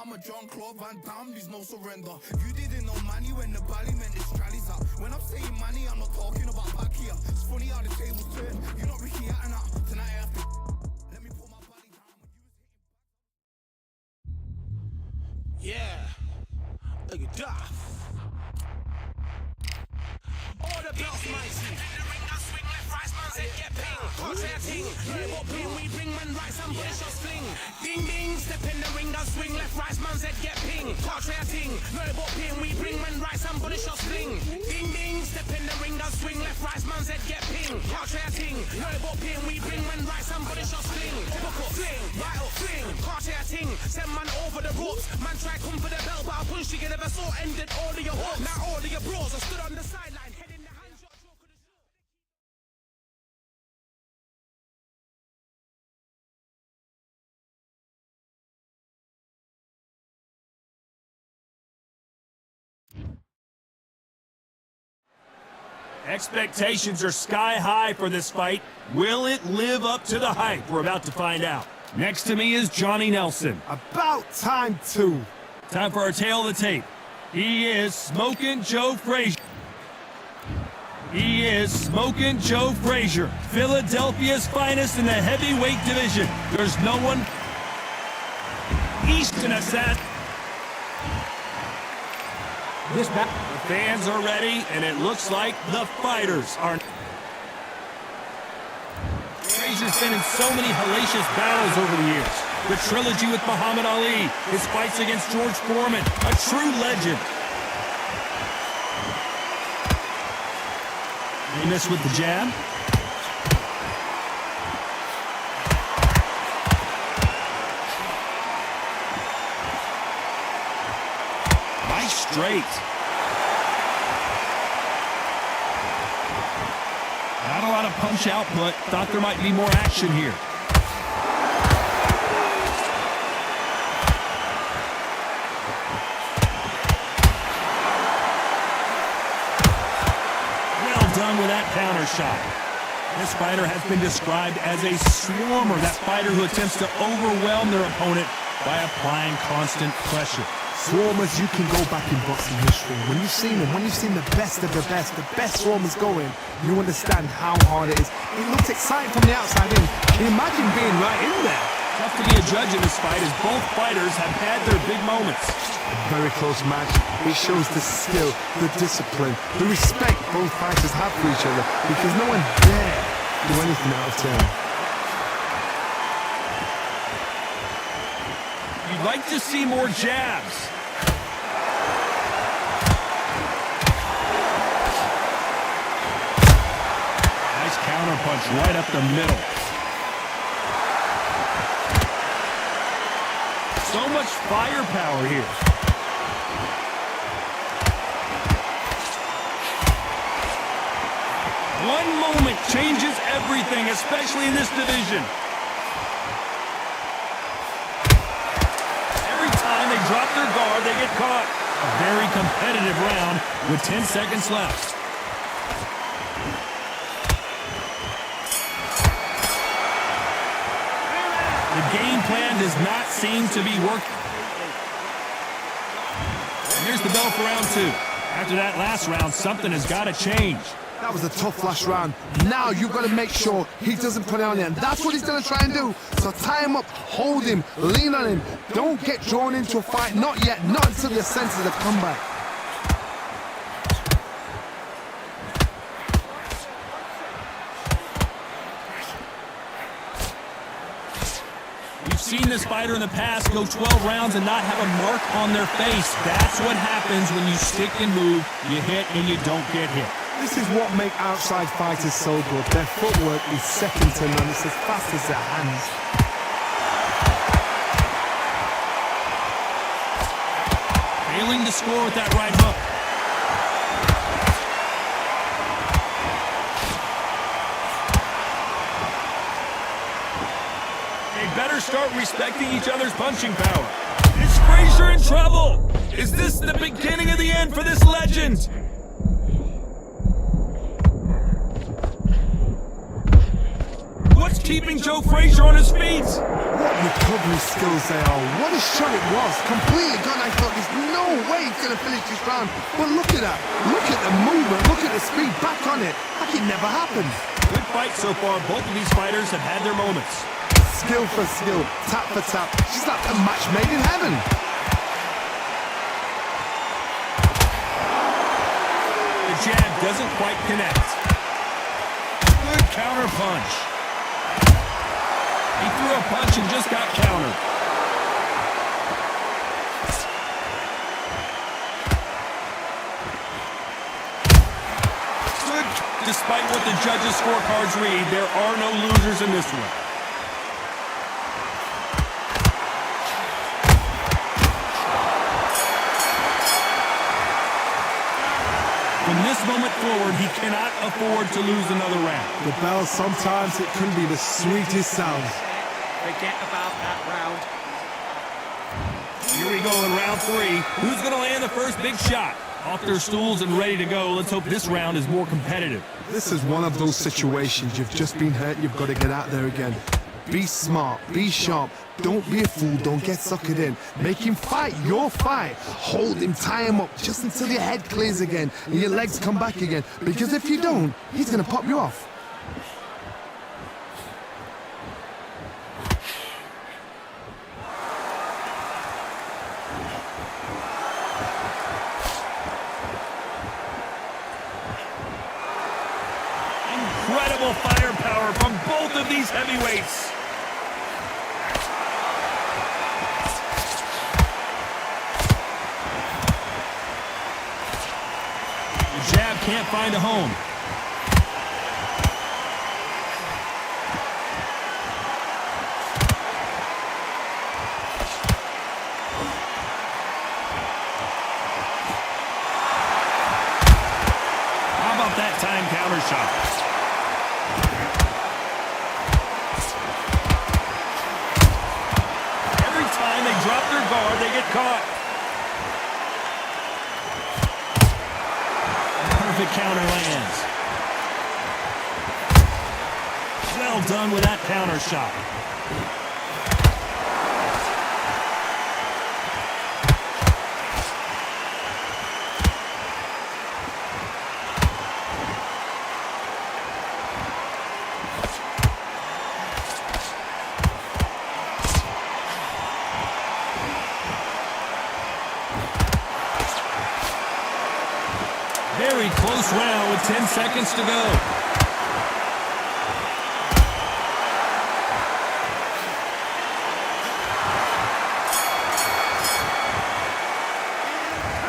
I'm a Jean-Claude Van Damme, there's no surrender. You didn't know money when the bally meant the strallies up. When I'm saying money, I'm not talking about back here. It's funny how the tables turn. You're not Ricky Hatton up. Tonight I have to let me put my body down when you was hitting. Yeah. Look at that. All the bells, mighty. Swing left, right, man's head get ping. Contrary ting, no ping, we bring man right, somebody shot sling. Ding ding, step in the ring, swing left, right, man's head get ping. Contrary ting, no ping, we bring man right, somebody shot sling. Ding ding, step in the ring, swing left, right, man's head get ping. Contrary ting, no ping, we bring man right, somebody shot sling. Hook up, fling, right up, fling. Contrary ting, send man over the ropes. Man try come for the belt, but I punch you, never saw ended all of your hopes. Now all of your bros are stood on the sideline, head in the hand. Expectations are sky high for this fight. Will it live up to the hype? We're about to find out. Next to me is Johnny Nelson. About time, too. Time for our tail of the tape. He is Smokin' Joe Frazier. He is Smokin' Joe Frazier, Philadelphia's finest in the heavyweight division. There's no one Eastern assassin. The fans are ready, and it looks like the fighters are. Frazier's been in so many hellacious battles over the years. The trilogy with Muhammad Ali, his fights against George Foreman, a true legend. He missed with the jab. Nice straight. Not a lot of punch output. Thought there might be more action here. Well done with that counter shot. This fighter has been described as a swarmer, that fighter who attempts to overwhelm their opponent by applying constant pressure. Swarmers, you can go back in boxing history. When you've seen them, when you've seen the best of the best swarmers going, you understand how hard it is. It looks exciting from the outside in. Can you imagine being right in there? Tough to be a judge in this fight as both fighters have had their big moments. A very close match. It shows the skill, the discipline, the respect both fighters have for each other, because no one dare do anything out of turn. You'd like to see more jabs. Nice counter punch right up the middle. So much firepower here. One moment changes everything, especially in this division. Drop their guard, they get caught. A very competitive round with 10 seconds left. The game plan does not seem to be working. And here's the bell for round two. After that last round, something has got to change. That was a tough last round. Now you've got to make sure he doesn't put it on there. And that's what he's going to try and do. So tie him up, hold him, lean on him. Don't get drawn into a fight. Not yet. Not until your senses have come back. We've seen this fighter in the past go 12 rounds and not have a mark on their face. That's what happens when you stick and move, you hit and you don't get hit. This is what makes outside fighters so good. Their footwork is second to none. It's as fast as their hands. Failing to score with that right hook. They better start respecting each other's punching power. Is Frazier in trouble? Is this the beginning of the end for this legend? What's keeping Joe Frazier on his feet. What recovery skills they are. What a shot it was. Completely gone. I thought there's no way he's going to finish this round. But look at that. Look at the movement. Look at the speed. Back on it. Like it never happened. Good fight so far. Both of these fighters have had their moments. Skill for skill. Tap for tap. She's like a match made in heaven. The jab doesn't quite connect. Good counter punch. He threw a punch and just got countered. Good. Despite what the judges' scorecards read, there are no losers in this one. From this moment forward, he cannot afford to lose another round. The bell, sometimes it can be the sweetest sound. Forget about that round. Here we go in round 3. Who's going to land the first big shot? Off their stools and ready to go. Let's hope this round is more competitive. This is one of those situations. You've just been hurt. You've got to get out there again. Be smart. Be sharp. Don't be a fool. Don't get suckered in. Make him fight your fight. Hold him. Tie him up just until your head clears again and your legs come back again. Because if you don't, he's going to pop you off. Incredible firepower from both of these heavyweights. The jab can't find a home. How about that time counter shot? Time they drop their guard, they get caught. Perfect counter lands. Well done with that counter shot. Very close round with 10 seconds to go.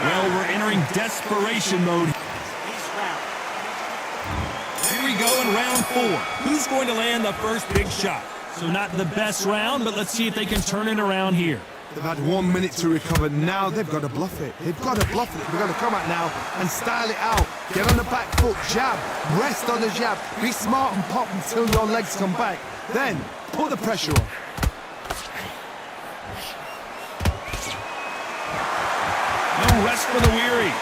Well, we're entering desperation mode. Here we go in round 4. Who's going to land the first big shot? So not the best round, but let's see if they can turn it around here. They've had 1 minute to recover. Now they've got to bluff it. They've got to bluff it. They've got to come out now and style it out. Get on the back foot, jab, rest on the jab. Be smart and pop until your legs come back. Then put the pressure on. No rest for the weary.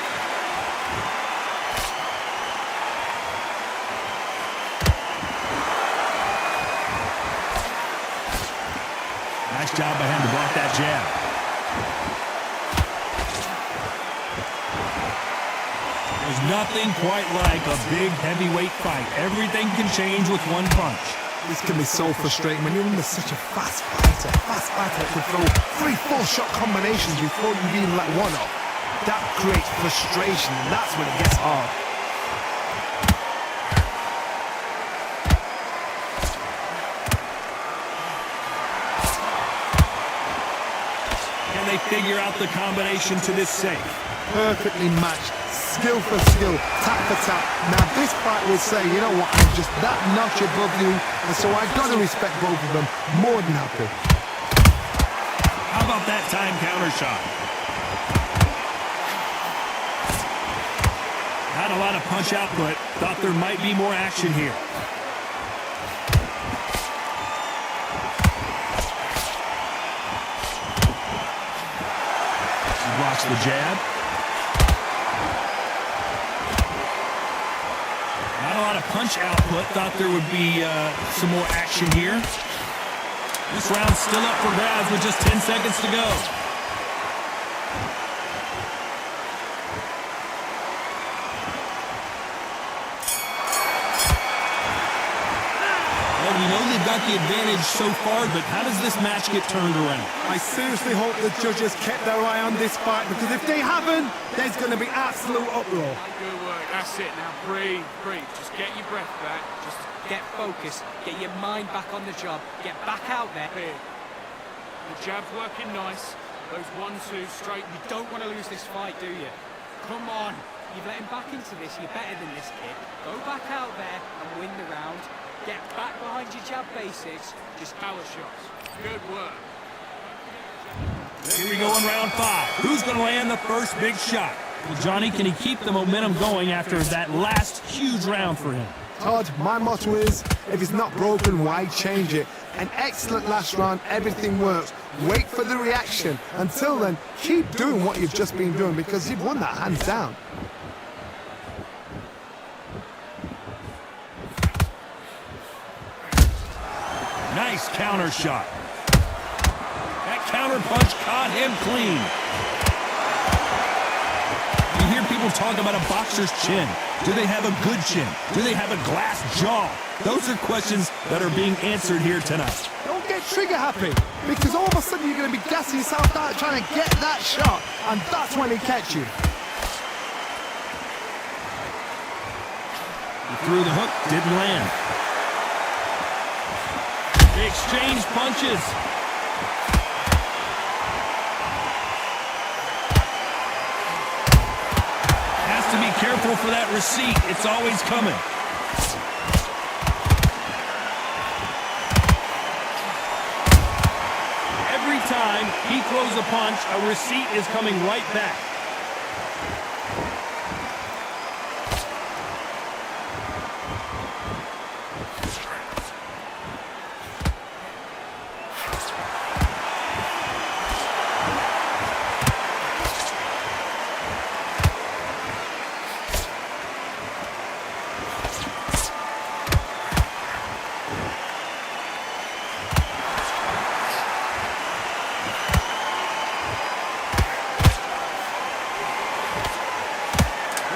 Nice job by him to block that jab. There's nothing quite like a big heavyweight fight. Everything can change with one punch. This can be so frustrating when you're under such a fast fighter that can throw 3-4 shot combinations before you even let one off. That creates frustration, and that's when it gets hard. Can they figure out the combination to this safe? Perfectly matched, skill for skill, tap for tap. Now this fight will say, you know what, I'm just that notch above you, and so I've got to respect both of them. More than happy. How about that time counter shot? Not a lot of punch output. Thought there might be more action here. He blocks the jab. Not a lot of punch output. Thought there would be some more action here. This round's still up for grabs with just 10 seconds to go. Well, we know they've got the advantage so far, but how does this match get turned around? I seriously hope the judges kept their eye on this fight, because if they haven't, there's going to be absolute uproar. Good work. That's it. Now breathe, breathe. Just get your breath back. Just Get focused, get your mind back on the job, get back out there. clear. The jab's working nice. Those 1-2 straight. You don't want to lose this fight, do you? Come on, you've let him back into this, you're better than this kid. Go back out there and win the round. Get back behind your jab basics, just Power shots. Good work. Here we go in round 5. Who's going to land the first big shot? Well, Johnny, can he keep the momentum going after that last huge round for him? Todd, my motto is, if it's not broken, why change it? An excellent last round, everything works. Wait for the reaction. Until then, keep doing what you've just been doing, because you've won that hands down. Nice counter shot. That counter punch caught him clean. You hear people talk about a boxer's chin. Do they have a good chin? Do they have a glass jaw? Those are questions that are being answered here tonight. Don't get trigger happy, because all of a sudden you're going to be gassing yourself out trying to get that shot, and that's when he catch you. He threw the hook, didn't land. They exchange punches. Has to be careful for that receipt. It's always coming. Every time he throws a punch, a receipt is coming right back.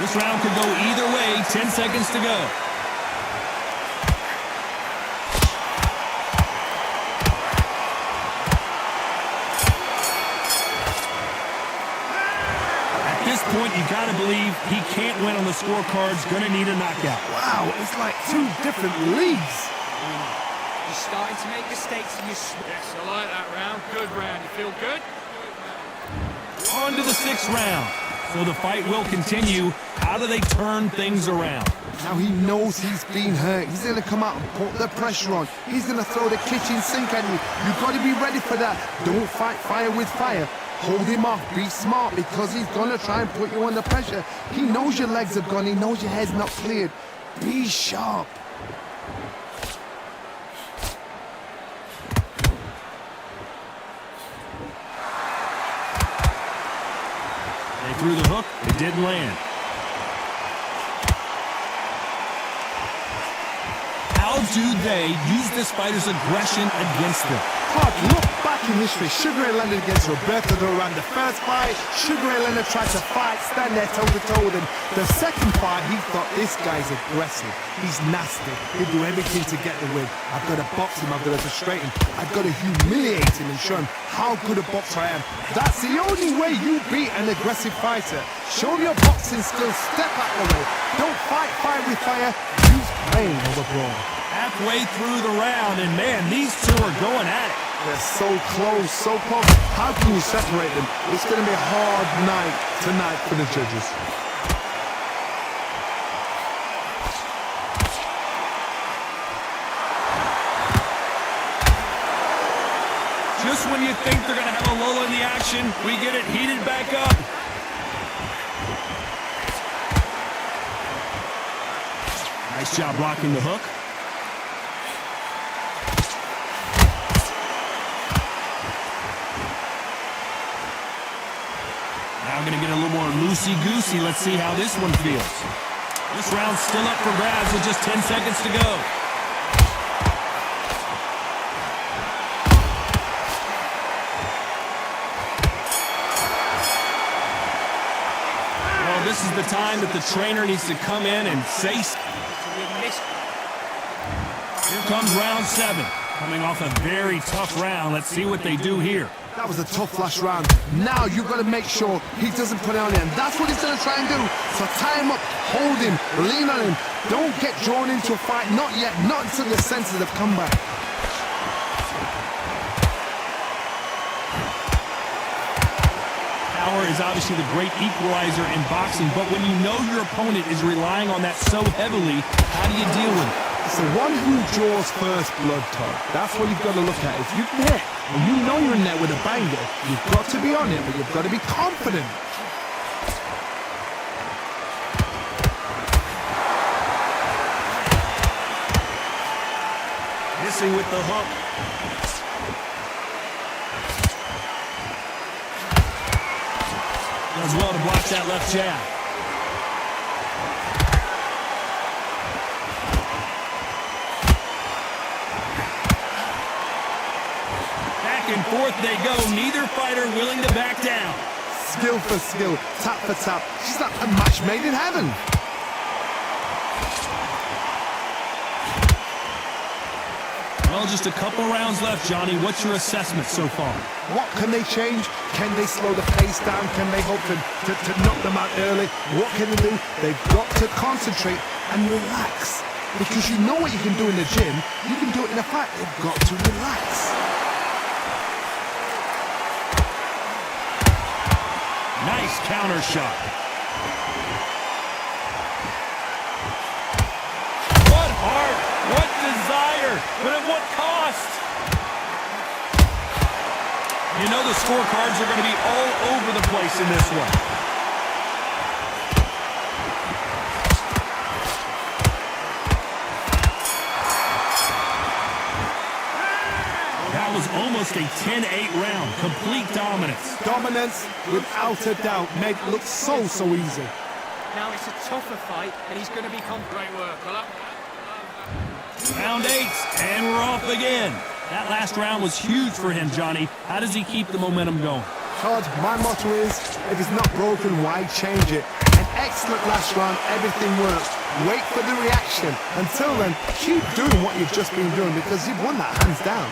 This round could go either way. 10 seconds to go. At this point, you got to believe he can't win on the scorecards. Going to need a knockout. Wow, it's like two different leagues. You're starting to make mistakes and you're Yes, I like that round. Good round. You feel good? On to the 6th round. So the fight will continue. How do they turn things around? Now he knows he's been hurt. He's going to come out and put the pressure on. He's going to throw the kitchen sink at you. You've got to be ready for that. Don't fight fire with fire. Hold him off. Be smart, because he's going to try and put you under pressure. He knows your legs have gone. He knows your head's not cleared. Be sharp. They threw the hook. It didn't land. How do they use this fighter's aggression against them? Todd, look back in history. Sugar Ray Leonard against Roberto Duran. The first fight, Sugar Ray Leonard tried to fight, stand there toe-to-toe with him. The second fight, he thought, this guy's aggressive. He's nasty. He'll do everything to get the win. I've got to box him. I've got to frustrate him. I've got to humiliate him and show him how good a boxer I am. That's the only way you beat an aggressive fighter. Show your boxing skills. Step out the way. Don't fight fire with fire. Use pain over brawn. Halfway through the round, and man, these two are going at it. They're so close, so close. How can you separate them? It's going to be a hard night tonight for the judges. Just when you think they're going to have a lull in the action, we get it heated back up. Nice job blocking the hook. Now going to get a little more loosey-goosey. Let's see how this one feels. This round's still up for grabs with just 10 seconds to go. Well, this is the time that the trainer needs to come in and say Here comes round 7. Coming off a very tough round. Let's see what they do here. That was a tough last round. Now you've got to make sure he doesn't put it on it. And that's what he's going to try and do. So tie him up, hold him, lean on him. Don't get drawn into a fight. Not yet. Not until your senses have come back. Power is obviously the great equalizer in boxing, but when you know your opponent is relying on that so heavily, how do you deal with it? It's the one who draws first blood, Todd. That's what you've got to look at. If you can hit and you know you're in there with a banger, you've got to be on it, but you've got to be confident. Missing with the hook. Does well to block that left jab. Back and forth they go. Neither fighter willing to back down. Skill for skill, tap for tap. She's like a match made in heaven. Well, just a couple rounds left, Johnny. What's your assessment so far? What can they change? Can they slow the pace down? Can they hope to knock them out early? What can they do? They've got to concentrate and relax. Because you know what you can do in the gym, you can do it in a fight. They've got to relax. Nice counter shot. What heart, what desire, but at what cost? You know the scorecards are going to be all over the place in this one. That was almost a 10-8 round. Complete dominance. Dominance, without a doubt, made it look so easy. Now it's a tougher fight, and he's going to be Great work, fella. Round 8, and we're off again. That last round was huge for him, Johnny. How does he keep the momentum going? Todd, my motto is, if it's not broken, why change it? An excellent last round, everything works. Wait for the reaction. Until then, keep doing what you've just been doing because you've won that hands down.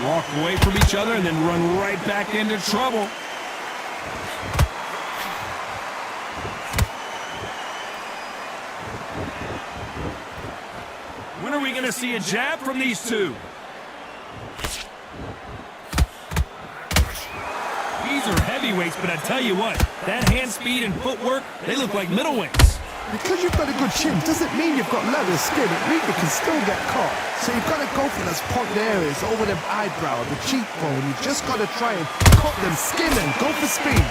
Walk away from each other and then run right back into trouble. When are we going to see a jab from these two? These are heavyweights, but I tell you what, that hand speed and footwork, they look like middleweights. Because you've got a good chin doesn't mean you've got leather skin. It means you can still get caught. So you've got to go for those point areas over the eyebrow, the cheekbone. You've just got to try and cut them, skin them, go for speed.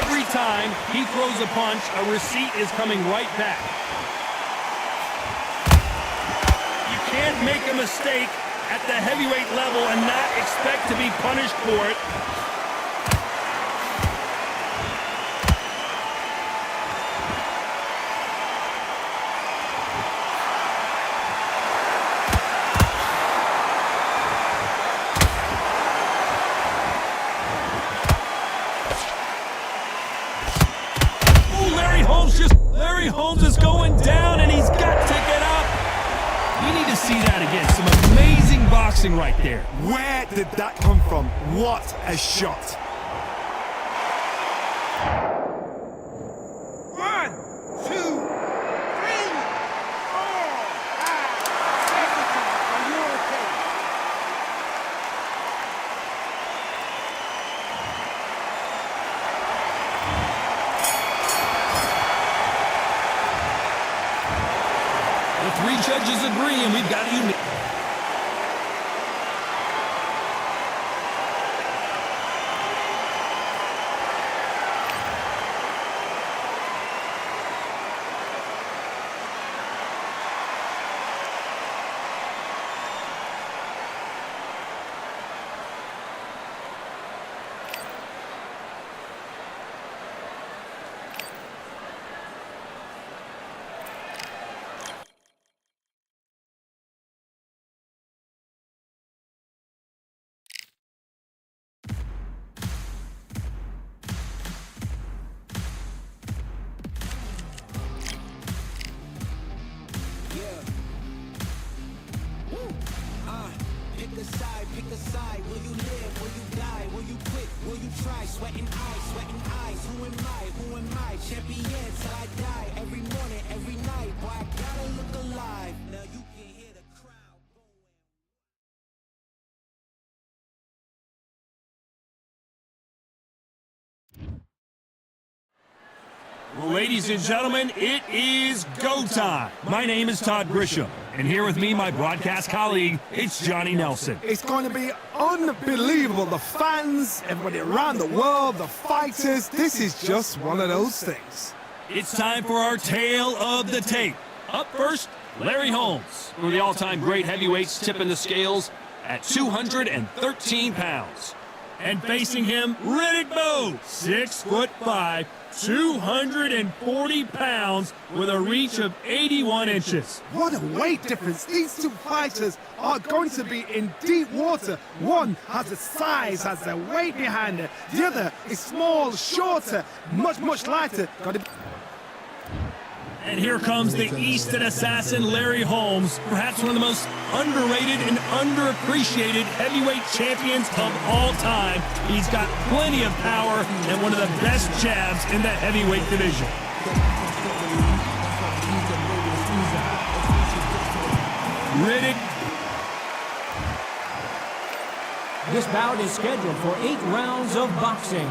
Every time he throws a punch, a receipt is coming right back. You can't make a mistake at the heavyweight level and not expect to be punished for it. Larry Holmes is going down, and he's got to get up. We need to see that again. Some amazing boxing right there. Where did that come from? What a shot. 1, 2, 3, 4, 5. Are you okay? The 3 judges agree, and we've got a unit. decide, pick a side. Will you live? Will you die? Will you quit? Will you try? Sweating eyes. Who am I? Who am I? Champion till I die. Every morning, every night. Boy, I gotta look alive. Now you can hear the crowd going. Well, ladies and gentlemen, it is go time. My name is Todd Grisham, and here with me, my broadcast colleague, it's Johnny Nelson. It's going to be unbelievable. The fans, everybody around the world, the fighters. This is just one of those things. It's time for our tale of the tape. Up first, Larry Holmes, one of the all-time great heavyweights, tipping the scales at 213 pounds. And facing him, Riddick Bowe, 6'5", 240 pounds with a reach of 81 inches. What a weight difference. These two fighters are going to be in deep water. One has the size, has the weight behind it. The other is small, shorter, much lighter. And here comes the Easton assassin, Larry Holmes, perhaps one of the most underrated and underappreciated heavyweight champions of all time. He's got plenty of power and one of the best jabs in the heavyweight division. Riddick. This bout is scheduled for 8 rounds of boxing.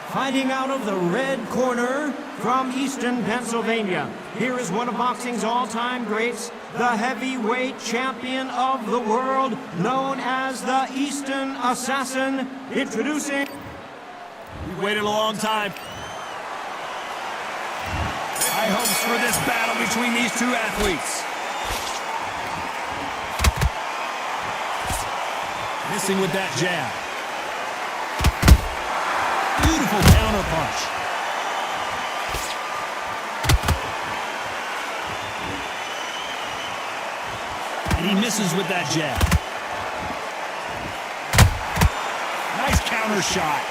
Fighting out of the red corner from Easton, Pennsylvania, here is one of boxing's all-time greats, the heavyweight champion of the world, known as the Easton Assassin, introducing... We've waited a long time. High hopes for this battle between these two athletes. Missing with that jab. Beautiful counter punch. And he misses with that jab. Nice counter shot.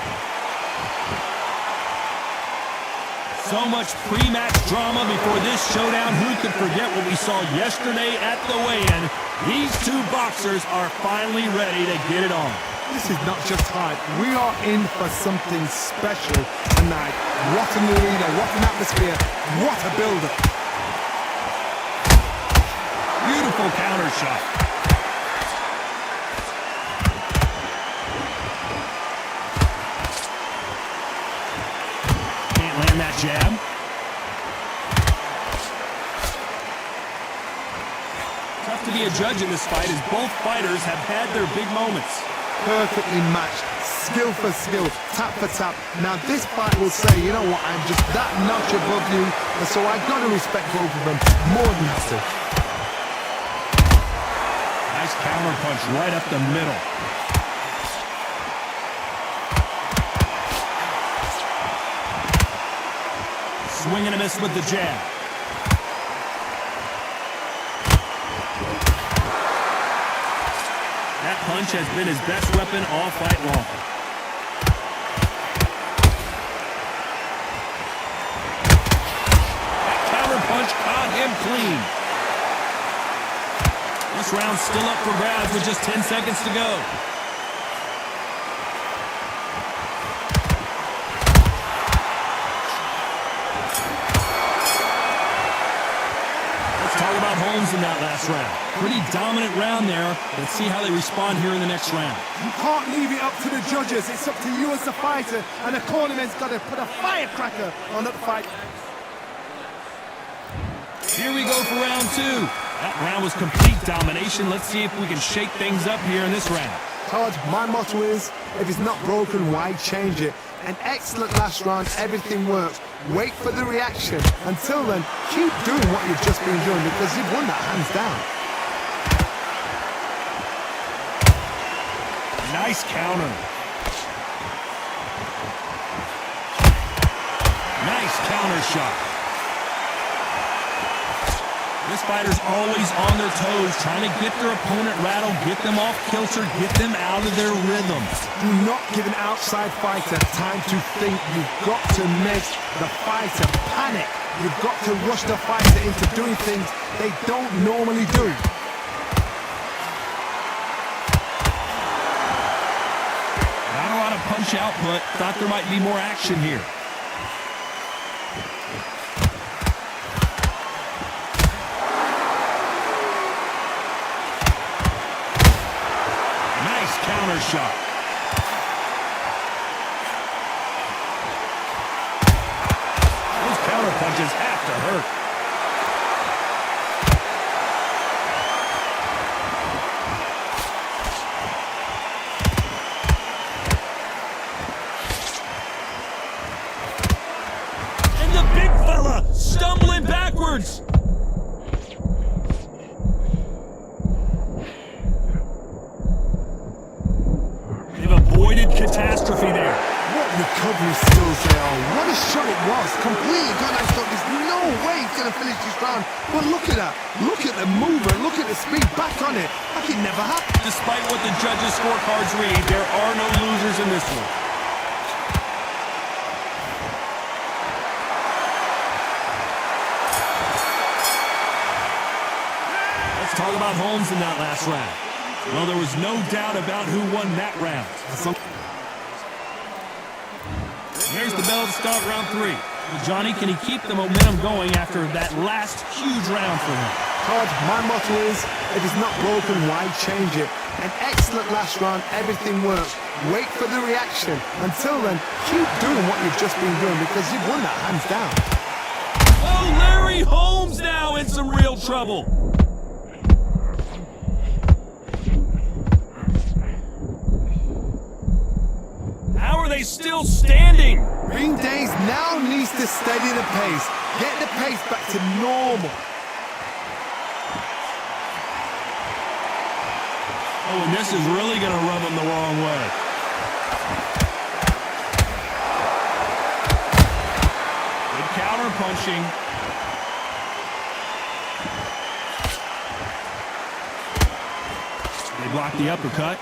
So much pre-match drama before this showdown. Who could forget what we saw yesterday at the weigh-in? These two boxers are finally ready to get it on. This is not just hype. We are in for something special tonight. What an arena, what an atmosphere, what a build-up. Beautiful counter shot. Can't land that jab. Tough to be a judge in this fight as both fighters have had their big moments. Perfectly matched, skill for skill, tap for tap. Now this fight will say, you know what, I'm just that notch above you, and so I got to respect both of them more than that. Nice counter punch right up the middle. Swing and a miss with the jab. That punch has been his best weapon all fight long. That counter punch caught him clean. This round's still up for grabs with just 10 seconds to go. Talk about Holmes in that last round. Pretty dominant round there. Let's see how they respond here in the next round. You can't leave it up to the judges. It's up to you as the fighter, and the cornerman's got to put a firecracker on that fight. Here we go for round two. That round was complete domination. Let's see if we can shake things up here in this round. Todd, my motto is, if it's not broken, why change it? An excellent last round, everything works. Wait for the reaction. Until then, keep doing what you've just been doing because you've won that hands down. Nice counter. Nice counter shot. This fighter's always on their toes, trying to get their opponent rattled, get them off kilter, get them out of their rhythm. Do not give an outside fighter time to think. You've got to make the fighter panic. You've got to rush the fighter into doing things they don't normally do. much output. Thought there might be more action here. Nice counter shot. Those counter punches have to hurt. Stumbling backwards. They've avoided catastrophe there. What recovery skills they are. What a shot it was. Completely gone out. There's no way he's going to finish this round. But look at that. Look at the movement. Look at the speed. Back on it. Like it never happened. Despite what the judges' scorecards read, there are no losers in this one. Talk about Holmes in that last round. Well, there was no doubt about who won that round. There's the bell to start round 3. Well, Johnny, can he keep the momentum going after that last huge round for him? Todd, my motto is, if it's not broken, why change it? An excellent last round, everything works. Wait for the reaction. Until then, keep doing what you've just been doing because you've won that hands down. Oh, Larry Holmes now in some real trouble. How are they still standing? Green Days now needs to steady the pace. Get the pace back to normal. Oh, and this is really going to rub them the wrong way. Good counter punching. They block the uppercut.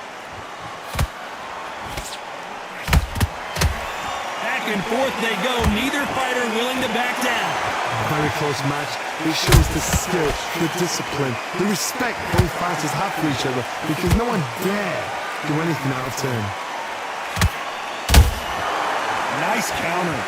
Back and forth they go. Neither fighter willing to back down. Very close match. It shows the skill, the discipline, the respect both fighters have for each other because no one dare do anything out of turn. Nice counter.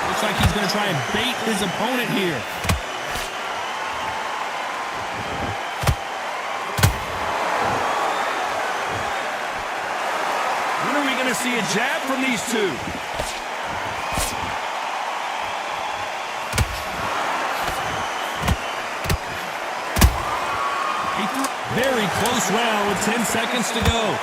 Looks like he's going to try and bait his opponent here. When are we going to see a jab from these two? Very close round with 10 seconds to go.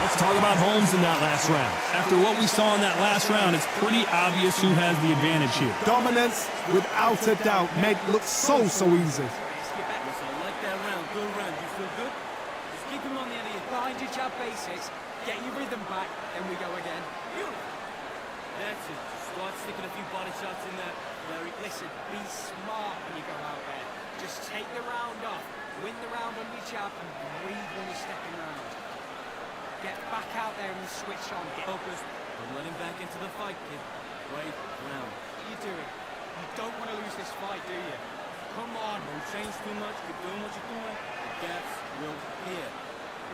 Let's talk about Holmes in that last round. After what we saw in that last round, it's pretty obvious who has the advantage here. Dominance, without a doubt, made it look so easy. Like that round, good round. You feel good? Just keep him on the end of your behind your jab basics, get your rhythm back, then we go again. That's it. Start sticking a few body shots in there. Larry, listen, be smart when you go out there. Just take the round off, win the round on your jab, and breathe when you're stepping round. Get back out there and switch on. Get Focused. Don't let him back into the fight, kid. Right round. What are you doing? You don't want to lose this fight, do you? Come on. Don't change too much. Keep doing what you're doing. The gaps will appear.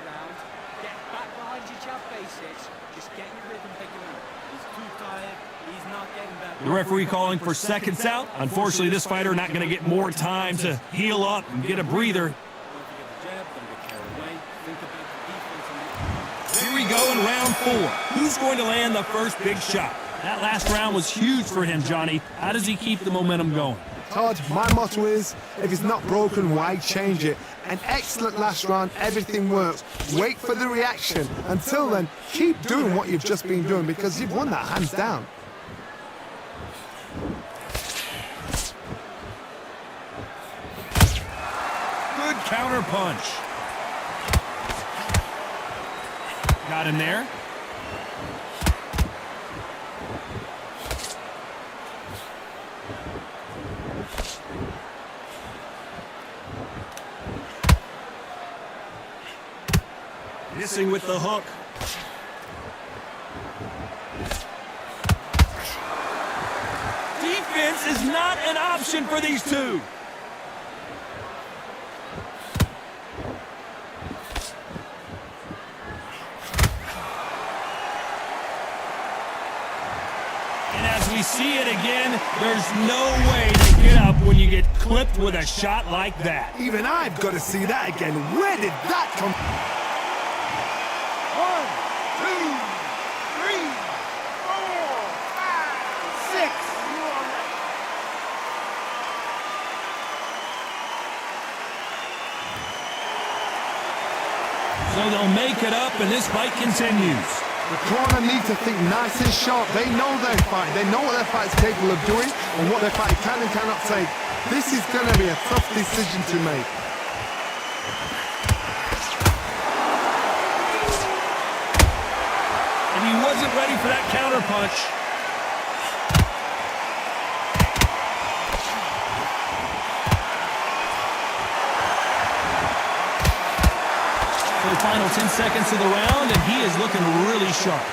Round. Get back behind your jab basics. Just get your rhythm taken out. He's too tired. He's not getting back. The referee calling for seconds out. Unfortunately, this fighter not going to get more time to heal up and get a breather. Don't forget the jab. Don't get carried away. Think about the defense and the... Here we go in round 4. Who's going to land the first big shot? That last round was huge for him, Johnny. How does he keep the momentum going? Todd, my motto is, if it's not broken, why change it? An excellent last round, everything works. Wait for the reaction. Until then, keep doing what you've just been doing because you've won that hands down. Good counter punch. Got him there. practicing with the hook. Defense is not an option for these two. And as we see it again, there's no way to get up when you get clipped with a shot like that. Even I've got to see that again. Where did that come? 1, 2, 3, 4, 5, 6. So they'll make it up and this fight continues. The corner need to think nice and sharp. They know their fight. They know what their fight's capable of doing and what their fight can and cannot take. This is going to be a tough decision to make. And he wasn't ready for that counter punch. So the final 10 seconds of the round, and he is looking really sharp.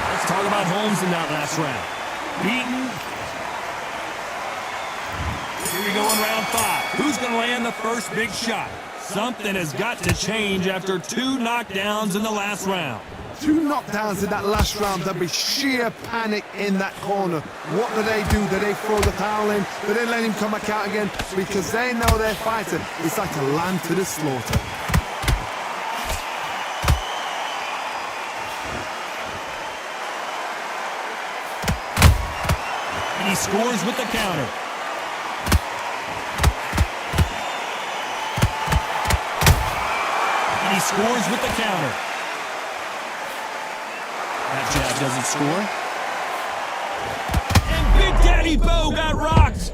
Let's talk about Holmes in that last round. Beaten. Here we go in round 5. Who's going to land the first big shot? Something has got to change after 2 knockdowns in the last round. 2 knockdowns in that last round. There'll be sheer panic in that corner. What do? Do they throw the towel in? Do they let him come back out again? Because they know their fighter is like a lamb to the slaughter. And he scores with the counter. And he scores with the counter. That jab doesn't score. And Big Daddy Bo got rocked.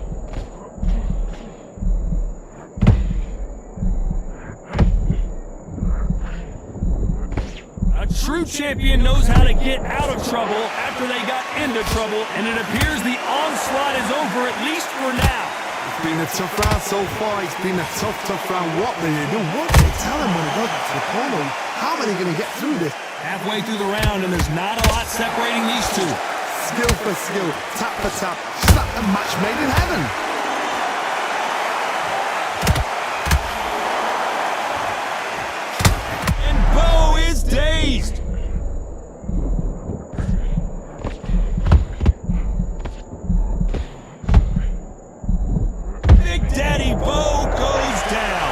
A true champion knows how to get out of trouble after they got into trouble, and it appears the onslaught is over, at least for now. It's been a tough round so far. It's been a tough round. What do they do? What do they tell him when he goes back to the corner? How are they going to get through this? Halfway through the round, and there's not a lot separating these two. Skill for skill, tap for tap. Just like a match made in heaven. And Bo is dazed. Big Daddy Bo goes down.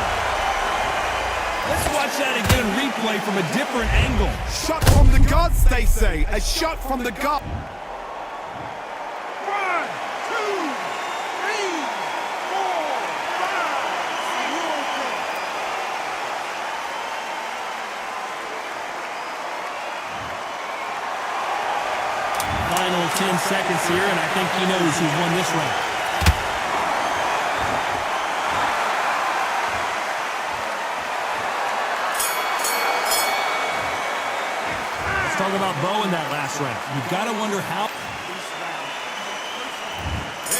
Let's watch that again, replay from a different angle. Shot from the gods, they say. A shot from the gods. 1, 2, 3, 4, 5. Final 10 seconds here, and I think he knows who's won this round. Talk about Bo in that last round. You've got to wonder how.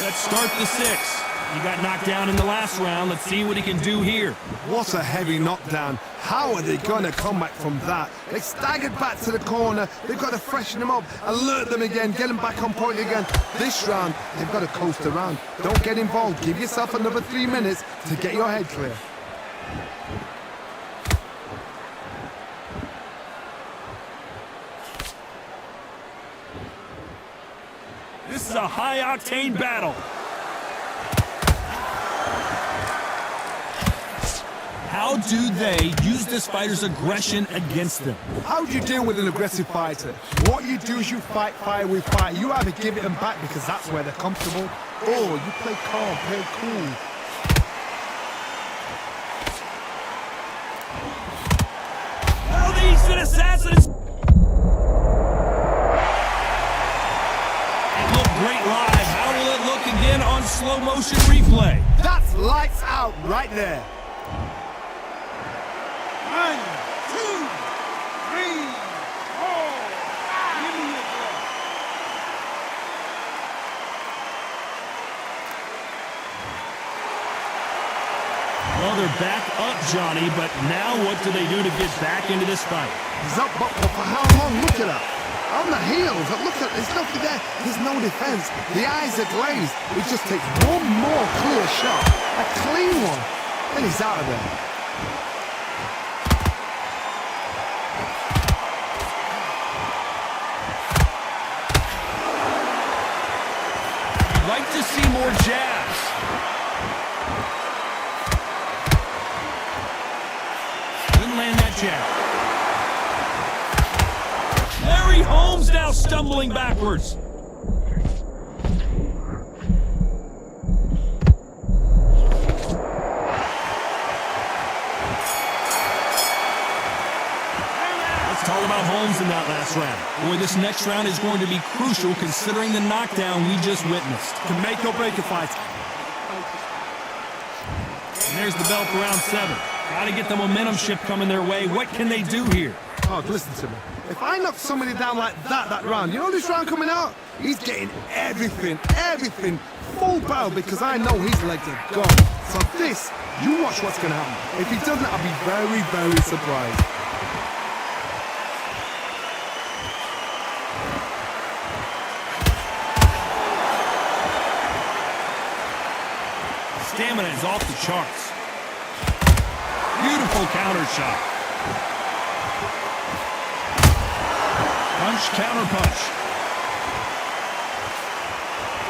Let's start the 6th. He got knocked down in the last round. Let's see what he can do here. What a heavy knockdown. How are they going to come back from that? They staggered back to the corner. They've got to freshen them up, alert them again, get them back on point again. This round, they've got to coast around. Don't get involved. Give yourself another 3 minutes to get your head clear. This is a high-octane battle. How do they use this fighter's aggression against them? How do you deal with an aggressive fighter? What you do is you fight fire with fire. You either give it them back because that's where they're comfortable, or you play calm, play cool. Oh, the instant assassin! It looked great live. How will it look again on slow motion replay? That's lights out right there. 1, 2, 3, 4, 5. Give me your breath. they're back up, Johnny, but now what do they do to get back into this fight? He's up, but for how long? Look at that. On the heels, look at, there's nothing there. There's no defense. The eyes are glazed. He just takes one more clear shot, a clean one, and he's out of there. You'd like to see more jabs. Didn't land that jab. Larry Holmes now stumbling backwards. Let's talk about Holmes in that last round. Boy, this next round is going to be crucial considering the knockdown we just witnessed. Can make or break a fight. And there's the bell for round 7. Got to get the momentum shift coming their way. What can they do here? Oh, listen to me. If I knock somebody down like that round, you know this round coming out? He's getting everything, full barrel because I know his legs are gone. So this, you watch what's going to happen. If he doesn't, I'll be very, very surprised. Stamina is off the charts. Beautiful counter shot. Punch, counter punch.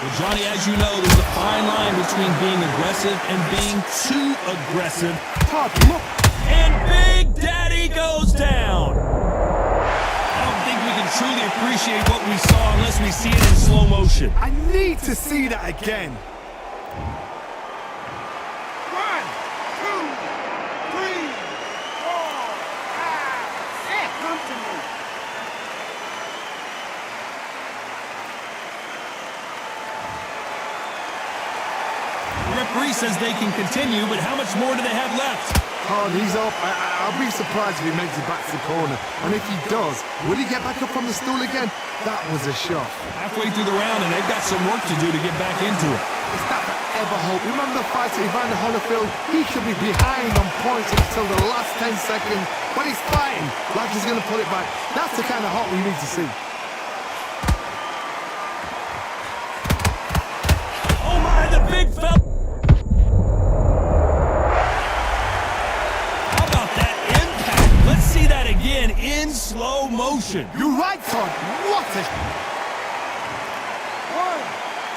Well, Johnny, as you know, there's a fine line between being aggressive and being too aggressive. Todd, look. And Big Daddy goes down. I don't think we can truly appreciate what we saw unless we see it in slow motion. I need to see that again. 1, 2, 3, 4, 5, 6. Come to me. The referee says they can continue, but how much more do they have left? Oh, he's up. I'll be surprised if he makes it back to the corner. And if he does, will he get back up from the stool again? That was a shot. Halfway through the round, and they've got some work to do to get back into it. Is that ever hope? Remember the fight at Evander Holyfield? He should be behind on points until the last 10 seconds. But he's fighting like he's going to pull it back. That's the kind of hope we need to see. Oh my, the big fella! How about that impact? Let's see that again in slow motion. You're right, Todd. What a... 1,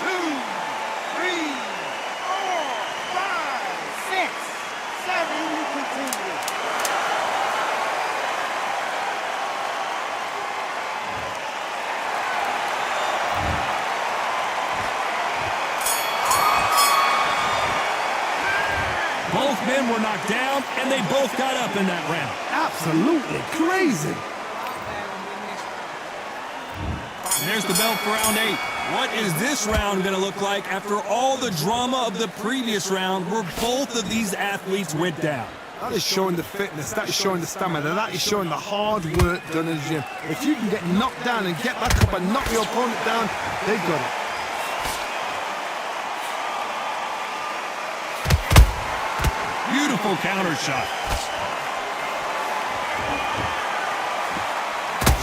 2, 3, 4, 5, 6, 7. You continue. Both men were knocked down, and they both got up in that round. Absolutely crazy. And there's the bell for round 8. What is this round going to look like after all the drama of the previous round where both of these athletes went down? That is showing the fitness, that is showing the stamina, that is showing the hard work done in the gym. If you can get knocked down and get back up and knock your opponent down, they've got it. Beautiful counter shot.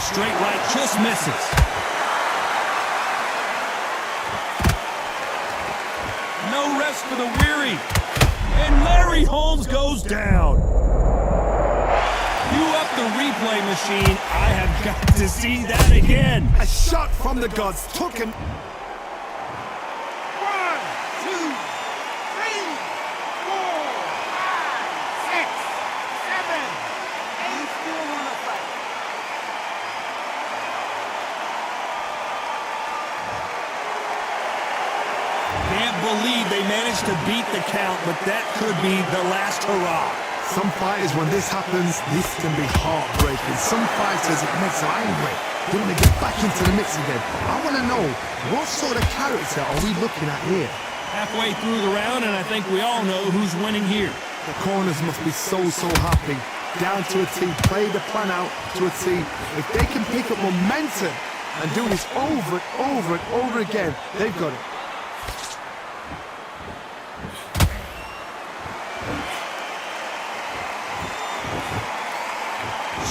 Straight right just misses. No rest for the weary. And Larry Holmes goes down. You up the replay machine. I have got to see that again. A shot from the gods took him. 1, 2, 3, 4, 5, 6, 7. And you still want to fight. Can't believe they managed to beat the count, but that could be the last hurrah. Some fighters, when this happens, this can be heartbreaking. Some fighters, it makes them angry. They want to get back into the mix again. I want to know, what sort of character are we looking at here? Halfway through the round, and I think we all know who's winning here. The corners must be so happy. Down to a T, play the plan out to a T. If they can pick up momentum and do this over and over again, they've got it.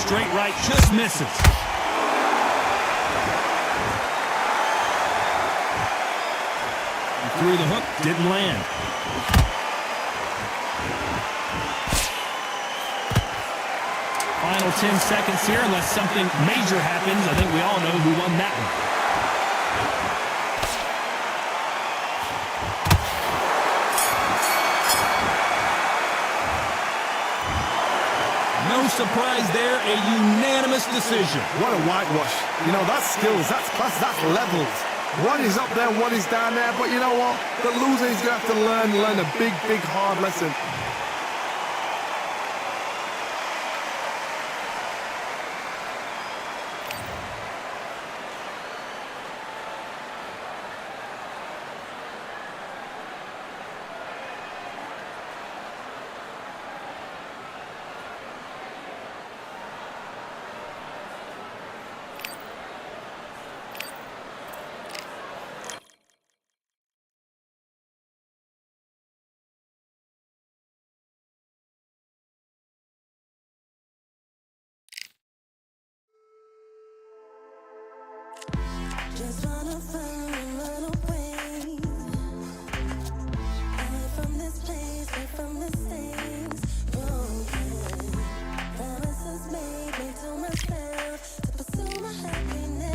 straight right just misses. He threw the hook, didn't land. Final 10 seconds here, unless something major happens. I think we all know who won that one. No surprise there, a unanimous decision. What a whitewash. You know, that's skills, that's class, that's levels. One is up there, one is down there, but you know what? The loser is going to have to learn a big, big, hard lesson. Just wanna find a little way away from this place, away from the things broken. Promises made to myself to pursue my happiness.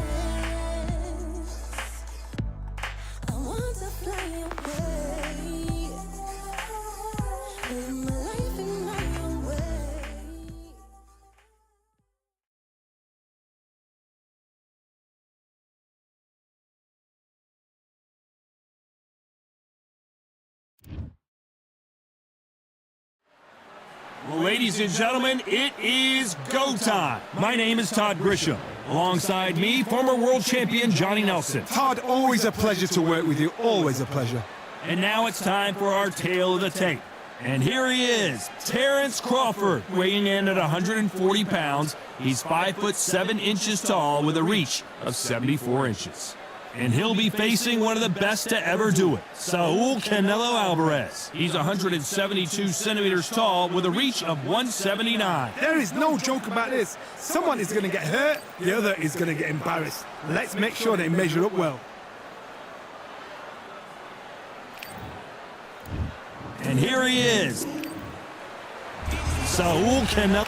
I want to fly away, live my life in my own way. Well, ladies and gentlemen, it is go time. My name is Todd Grisham. Alongside me, former world champion Johnny Nelson. Todd, always a pleasure to work with you, always a pleasure. And now it's time for our tale of the tape. And here he is, Terrence Crawford, weighing in at 140 pounds. He's 5'7" tall with a reach of 74 inches. And he'll be facing one of the best to ever do it, Saul Canelo Alvarez. He's 172 centimeters tall with a reach of 179. There is no joke about this. Someone is going to get hurt, the other is going to get embarrassed. Let's make sure they measure up well. And here he is, Saul Canelo.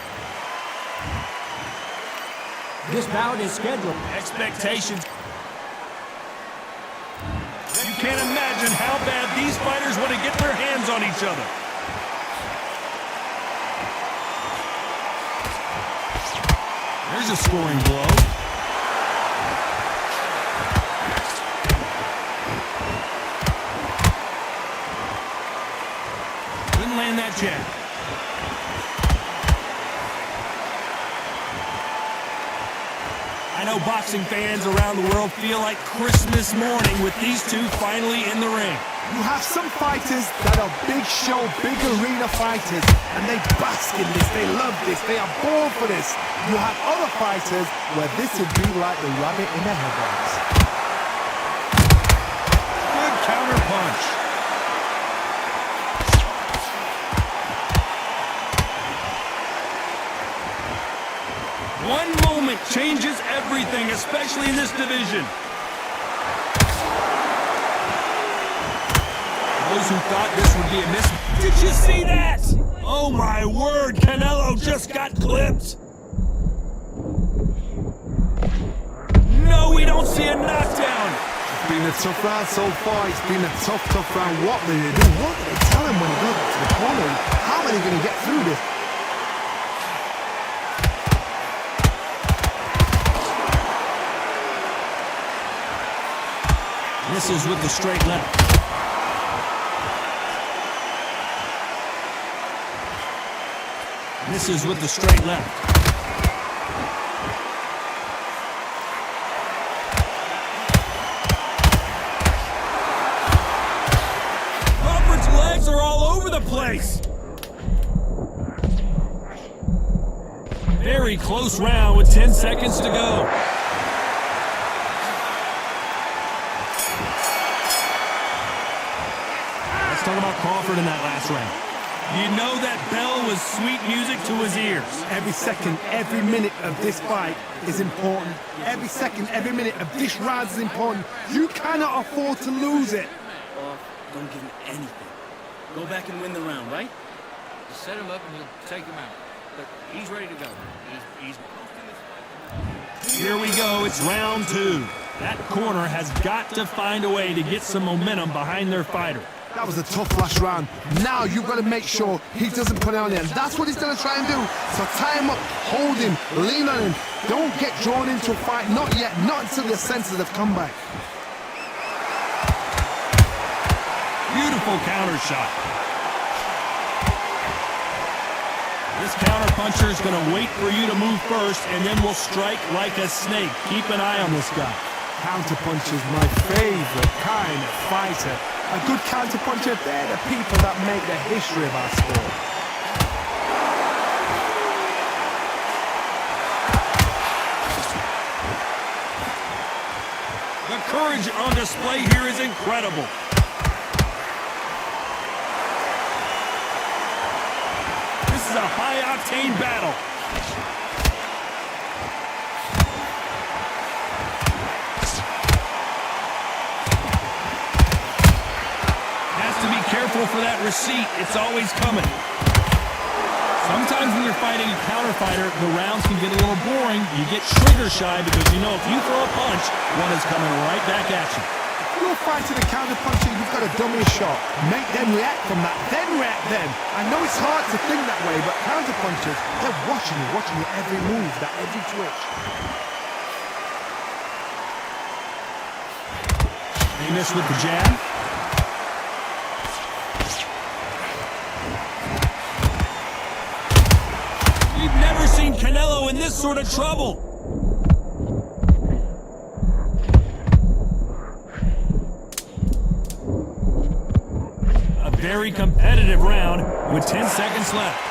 This bout is scheduled. Expectations. You can't imagine how bad these fighters want to get their hands on each other. There's a scoring blow. Didn't land that jab. I know boxing fans around the world feel like Christmas morning with these two finally in the ring. You have some fighters that are big show, big arena fighters, and they bask in this, they love this, they are born for this. You have other fighters where this would be like the rabbit in the headlights. Good counter punch. One moment changes everything, especially in this division. Those who thought this would be a miss. Did you see that? Oh my word, Canelo just got clipped. No, we don't see a knockdown. It's been a tough round so far. It's been a tough round. What did they do? What did they tell him when he got to the corner? How are they going to get through this? Misses with the straight left. Misses with the straight left. Crawford's legs are all over the place. Very close round with 10 seconds to go. Let's talk about Crawford in that last round. You know that bell was sweet music to his ears. Every second, every minute of this fight is important. Every second, every minute of this round is important. You cannot afford to lose it. Off, don't give him anything. Go back and win the round, right? Just set him up and he'll take him out. But he's ready to go. He's Here we go, it's round 2. That corner has got to find a way to get some momentum behind their fighter. That was a tough last round. Now you've got to make sure he doesn't put it on there. And that's what he's going to try and do. So tie him up, hold him, lean on him. Don't get drawn into a fight. Not yet. Not until your senses have come back. Beautiful counter shot. This counter puncher is going to wait for you to move first and then will strike like a snake. Keep an eye on this guy. Counter punch is my favorite kind of fighter. A good counter puncher, they're the people that make the history of our sport. The courage on display here is incredible. This is a high-octane battle. Careful for that receipt. It's always coming. Sometimes when you're fighting a counter fighter, the rounds can get a little boring. You get trigger shy because you know if you throw a punch, one is coming right back at you. If you're fighting a counter puncher, you've got to dummy a shot. Make them react from that, then react then. I know it's hard to think that way, but counter punchers, they're watching your every move, that every twitch. They miss with the jab. You've never seen Canelo in this sort of trouble. A very competitive round with 10 seconds left.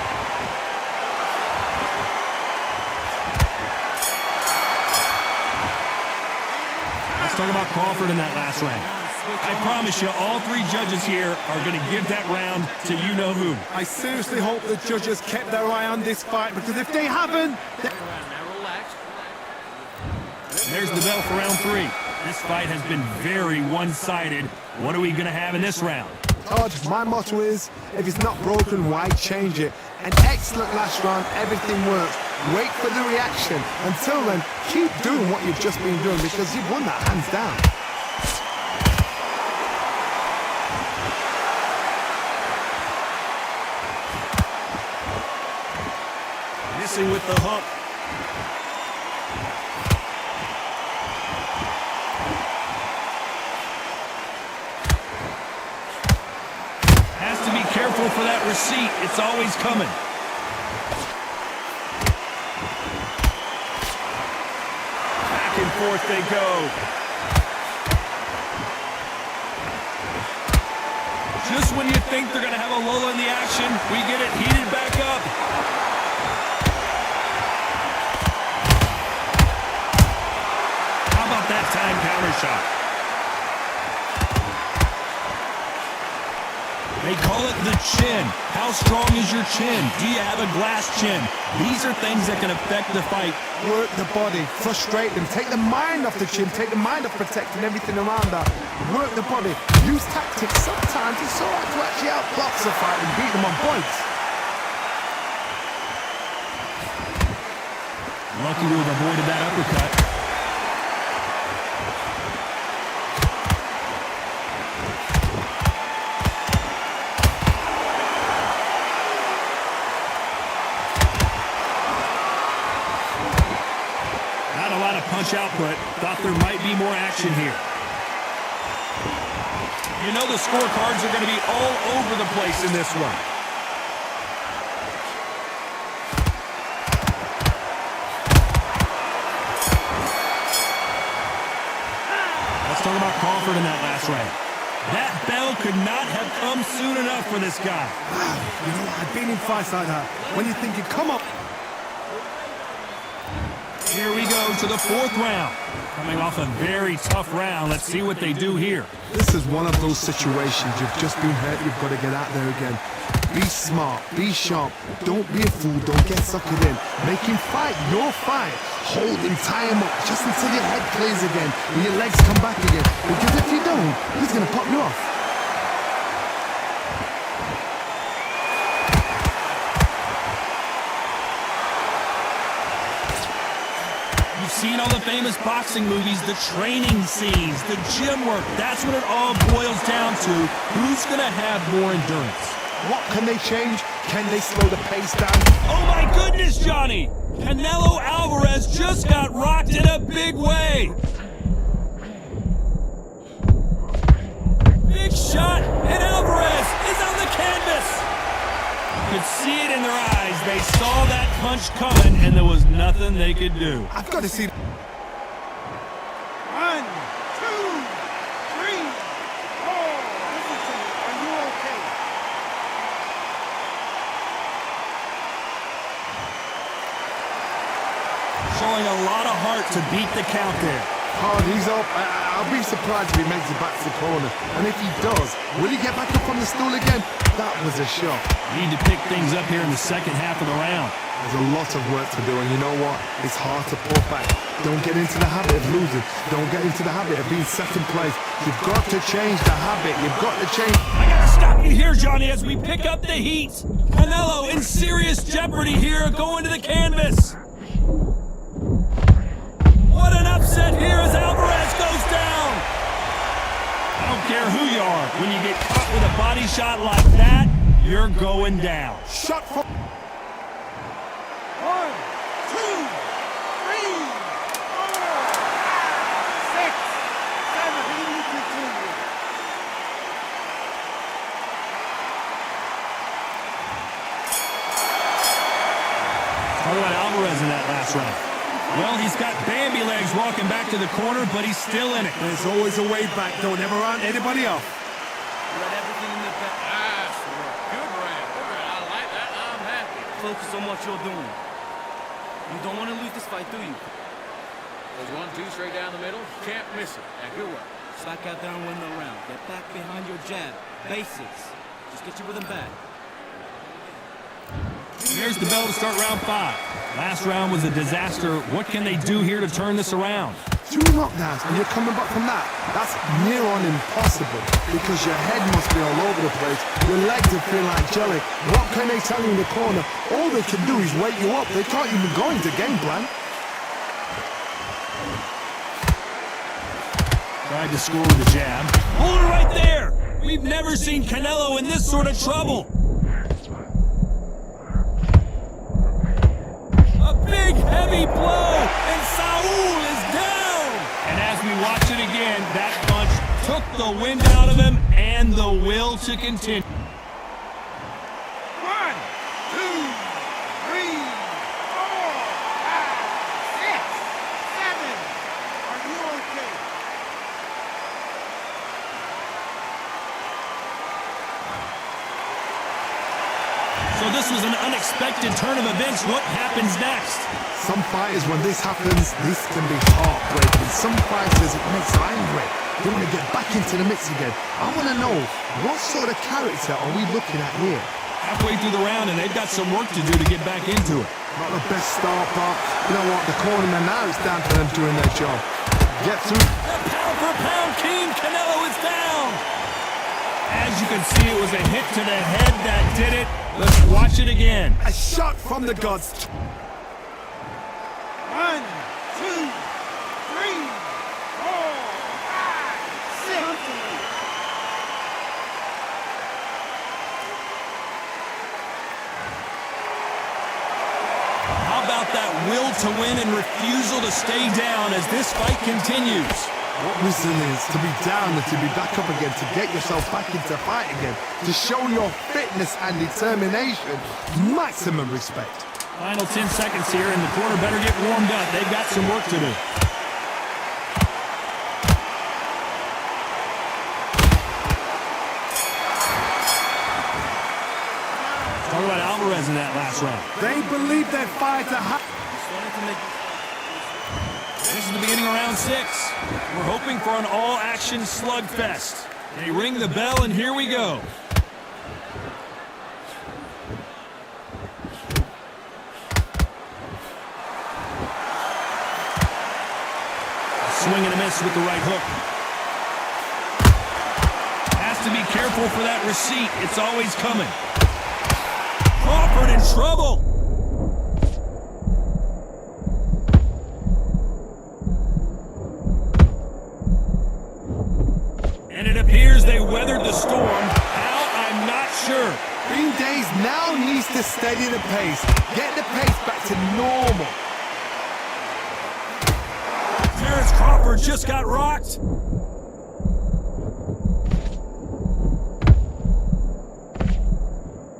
Let's talk about Crawford in that last round. I promise you, all 3 judges here are going to give that round to you-know-who. I seriously hope the judges kept their eye on this fight, because if they haven't... There's the bell for round 3. This fight has been very one-sided. What are we going to have in this round? Todd, my motto is, if it's not broken, why change it? An excellent last round, everything works. Wait for the reaction. Until then, keep doing what you've just been doing, because you've won that hands down. Missing with the hook. Has to be careful for that receipt. It's always coming. Back and forth they go. Just when you think they're going to have a lull in the action, we get it heated back up. How about that time counter shot? They call it the chin. How strong is your chin? Do you have a glass chin? These are things that can affect the fight. Work the body, frustrate them, take the mind off the chin, take the mind off protecting everything around that. Work the body, use tactics. Sometimes it's so hard to actually outbox a fight and beat them on points. Lucky to have avoided that uppercut. Punch output. Thought there might be more action here. You know the scorecards are going to be all over the place in this one. Let's talk about Crawford in that last round. That bell could not have come soon enough for this guy. Wow, you know, I've been in fights like that. When you think you come up, Here we go to the fourth round. Coming off a very tough round. Let's see what they do here. This is one of those situations. You've just been hurt. You've got to get out there again. Be smart. Be sharp. Don't be a fool. Don't get suckered in. Make him fight your fight. Hold him. Tie him up just until your head clears again and your legs come back again. Because if you don't, he's going to pop you off. You've seen all the famous boxing movies, the training scenes, the gym work. That's what it all boils down to. Who's going to have more endurance? What can they change? Can they slow the pace down? Oh my goodness, Johnny! Canelo Alvarez just got rocked in a big way. Big shot, and Alvarez is on the canvas. You could see it in their eyes. They saw that punch coming, and there was nothing they could do. I've got to see. 1, 2, 3, 4. Listen to me. Are you okay? Showing a lot of heart to beat the count there. Hard, he's up. I'll be surprised if he makes it back to the corner. And if he does, will he get back up on the stool again? That was a shot. Need to pick things up here in the second half of the round. There's a lot of work to do, and you know what? It's hard to pull back. Don't get into the habit of losing. Don't get into the habit of being second place. You've got to change the habit. You've got to change. I gotta stop you here, Johnny, as we pick up the heat. Canelo in serious jeopardy here, going to the canvas. What an upset here as Alvarez goes down. I don't care who you are. When you get caught with a body shot like that, you're going down. Shot for... 1, 2, 3, 4, 6, 7. You continue. Talk about Alvarez in that last round. Well, he's got Bambi legs walking back to the corner, but he's still in it. There's always a way back. Don't ever round anybody off. Let everything in the back. Nice work. Good round. Good round. I like that. I'm happy. Focus on what you're doing. You don't want to lose this fight, do you? There's 1, 2 straight down the middle. Can't miss it. Now, good work. Back out there and win the round. Get back behind your jab. Basics. Just get your rhythm back. Here's the bell to start round 5. Last round was a disaster. What can they do here to turn this around? 2 knockdowns and you're coming back from that. That's near on impossible because your head must be all over the place. Your legs are feeling like jelly. What can they tell you in the corner? All they can do is wake you up. They can't even go into game plan. Tried to score with a jab. Hold it right there! We've never seen Canelo in this sort of trouble. A big heavy blow, and Saul is down! And as we watch it again, that punch took the wind out of him and the will to continue. 1, 2, 3, 4, 5, 6, 7. Are you okay? So this was an unexpected turn of events. What happens next? Some fighters, when this happens, this can be heartbreaking. Some fighters, it makes them angry. They want to get back into the mix again. I want to know, what sort of character are we looking at here? Halfway through the round, and they've got some work to do to get back into it. Not the best start, but you know what? The cornerman now, it's down to them doing their job. Get through. The pound-for-pound king, Canelo is down! As you can see, it was a hit to the head that did it. Let's watch it again. A shot from the gods. 1, 2, 3, 4, 5, 6. How about that will to win and refusal to stay down as this fight continues? What resilience to be down and to be back up again, to get yourself back into fight again, to show your fitness and determination. Maximum respect. Final 10 seconds here, and the corner better get warmed up. They've got some work to do. Talk about Alvarez in that last round. They believe their fighter. You're starting to make the beginning of round 6. We're hoping for an all-action slugfest. They ring the bell, and here we go. Swing and a miss with the right hook. Has to be careful for that receipt. It's always coming. Crawford in trouble. And it appears they weathered the storm. How? I'm not sure. Green Days now needs to steady the pace. Get the pace back to normal. Terrence Crawford just got rocked.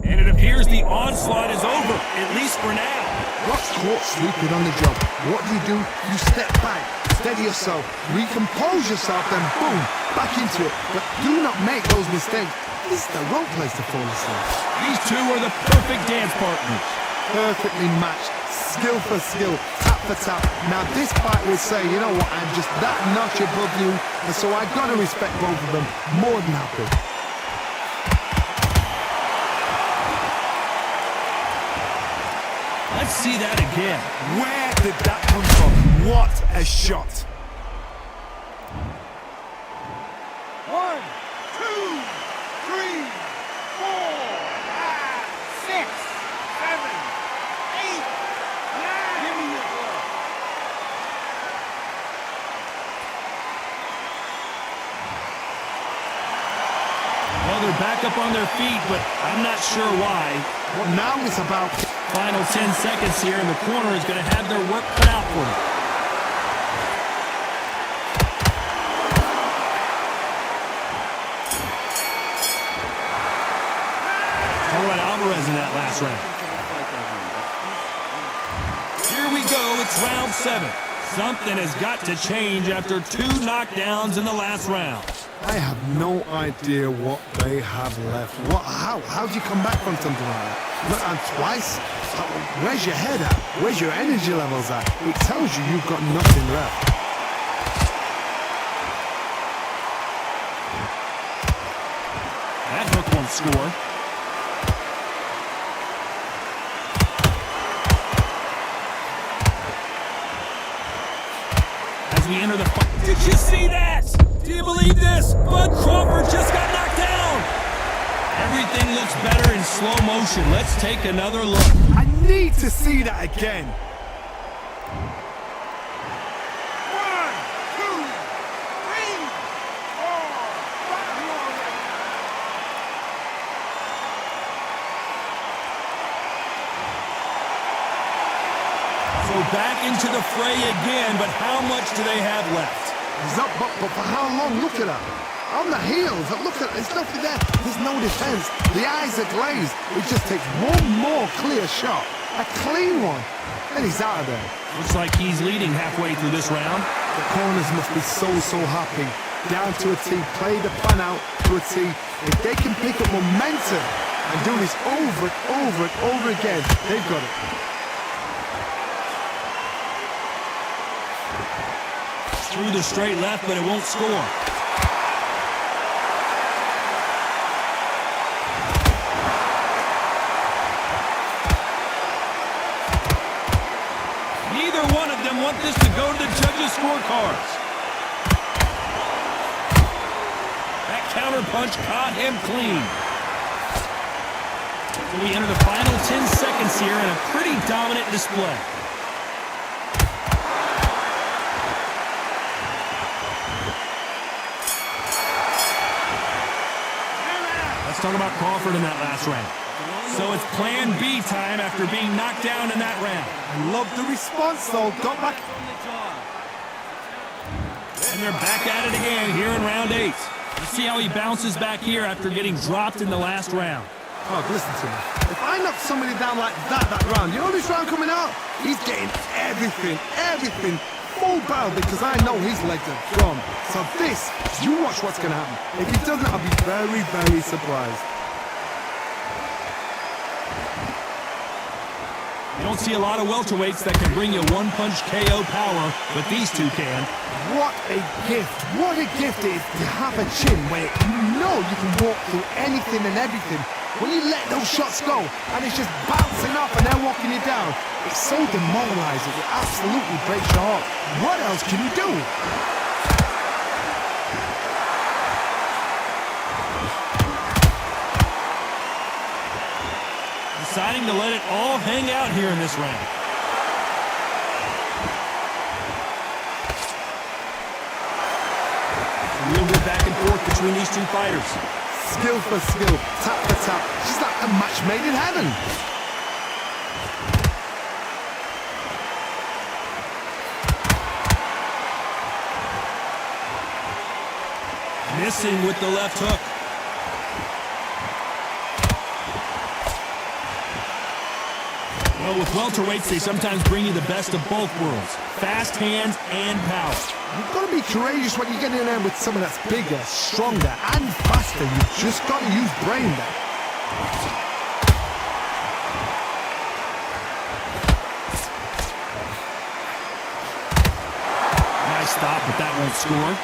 And it appears the onslaught is over, at least for now. Rock's caught sleeping on the job. What do? You step back, steady yourself, recompose yourself, then boom, back into it. But do not make those mistakes. This is the wrong place to fall asleep. These two are the perfect dance partners. Perfectly matched, skill for skill, tap for tap. Now this fight would say, you know what, I'm just that notch above you, and so I gotta respect both of them more than happy. Let's see that again. Where did that come from? What a shot! 1, 2, 3, 4, 5, 6, 7, 8, 9. Give me your glove. Well, they're back up on their feet, but I'm not sure why. What now is about... Final 10 seconds here, and the corner is going to have their work cut out for them. Talk about Alvarez in that last round. Here we go, it's round 7. Something has got to change after 2 knockdowns in the last round. I have no idea what they have left. How do you come back from something like that? And twice? Where's your head at? Where's your energy levels at? It tells you you've got nothing left. That hook won't score. As we enter the fight. Did you see that? Do you believe this? Bud Crawford just got knocked down. Everything looks better in slow motion. Let's take another look. I need to see that again. 1, 2, 3, 4, 5. So back into the fray again, but how much do they have left? He's up, but for how long? Look at that. On the heels, look at there's nothing there. There's no defense. The eyes are glazed. It just takes one more clear shot. A clean one. And he's out of there. Looks like he's leading halfway through this round. The corners must be so happy. Down to a T, play the plan out to a T. If they can pick up momentum and do this over and over and over again, they've got it. Through the straight left, but it won't score. Neither one of them want this to go to the judges' scorecards. That counter punch caught him clean. So we enter the final 10 seconds here in a pretty dominant display. Let's talk about Crawford in that last round. So it's plan B time after being knocked down in that round. I love the response though. Got back. And they're back at it again here in round 8. Let's see how he bounces back here after getting dropped in the last round. Oh, listen to me. If I knock somebody down like that round, you know this round coming out? He's getting everything, full barrel because I know his legs are gone. So this, you watch what's going to happen. If he doesn't, I'll be very surprised. You don't see a lot of welterweights that can bring you one-punch KO power, but these two can. What a gift. What a gift it is to have a chin where you know you can walk through anything and everything. When you let those shots go and it's just bouncing off and they're walking you down, it's so demoralizing. It absolutely breaks your heart. What else can you do? Deciding to let it all hang out here in this round. A real good back and forth between these two fighters. Skill for skill, tap for tap. Just like a match made in heaven. Missing with the left hook. Well, with welterweights, they sometimes bring you the best of both worlds. Fast hands and power. You've got to be courageous when you get in there with someone that's bigger, stronger, and faster. You've just got to use brain there. Nice stop, but that won't score.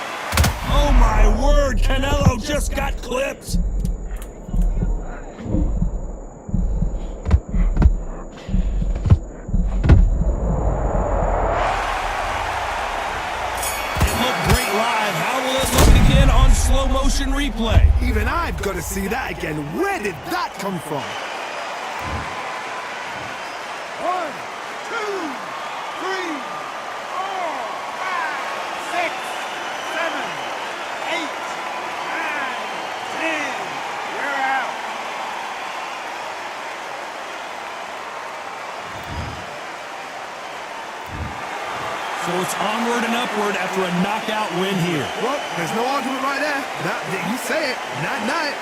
Oh my word, Canelo just got clipped. Slow motion replay. Even I've got to see that again. Where did that come from? 1, 2, 3, 4, 5, 6, 7, 8, 9, 10. You're out. So it's onward and upward after a knockout win here. Well, there's no argument right there. You say it. Night, night.